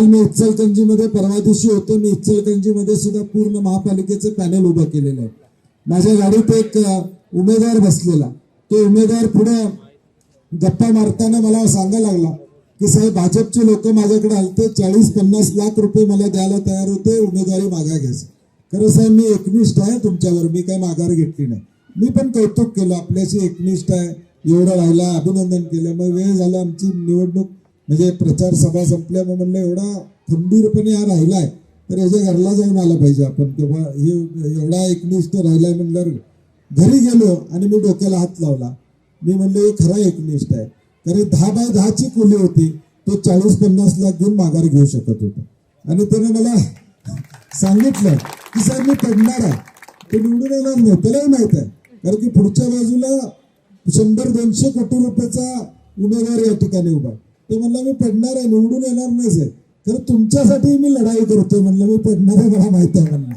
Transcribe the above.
काल मी इचलकरंजीमध्ये परवा दिवशी होतो. मी इचलकरंजीमध्ये सुद्धा पूर्ण महापालिकेचं पॅनल उभं केलेलं आहे. माझ्या गाडीत एक उमेदवार बसलेला, तो उमेदवार पुढे गप्पा मारताना मला सांगायला लागला की साहेब भाजपचे लोक माझ्याकडे आलते, 40-50 लाख रुपये मला द्यायला तयार होते उमेदवारी मागा घ्यायचं. खरं साहेब मी एकनिष्ठ आहे तुमच्यावर, मी काही माघार घेतली नाही. मी पण कौतुक केलं, आपल्याशी एकनिष्ठ आहे, एवढं राहिला, अभिनंदन केलं. मग वेळ झाला, आमची निवडणूक म्हणजे प्रचार सभा संपल्या. मग म्हणलं एवढा खंबीरपणे हा राहिलाय तर याच्या घरला जाऊन आला पाहिजे आपण, किंवा हे एवढा एकनिष्ठ राहिलाय म्हणल्यावर. घरी गेलो आणि मी डोक्याला हात लावला. मी म्हणलं हे खरा एकनिष्ठ आहे, कारण 10 बाय 10ची खोली होती, तो 40-50 लाख घेऊन माघार घेऊ शकत होता. आणि त्याने मला सांगितलं की साहेब मी पडणार आहे, ते निवडून येणार नाही. त्यालाही माहित आहे, कारण की पुढच्या बाजूला 100-200 कोटी रुपयाचा उमेदवार या ठिकाणी उभा. ते म्हणलं मी पडणार आहे, निवडून येणार नाही साहेब, तर तुमच्यासाठी मी लढाई करतोय. म्हणलं मी पडणार आहे, मला माहित आहे म्हणलं.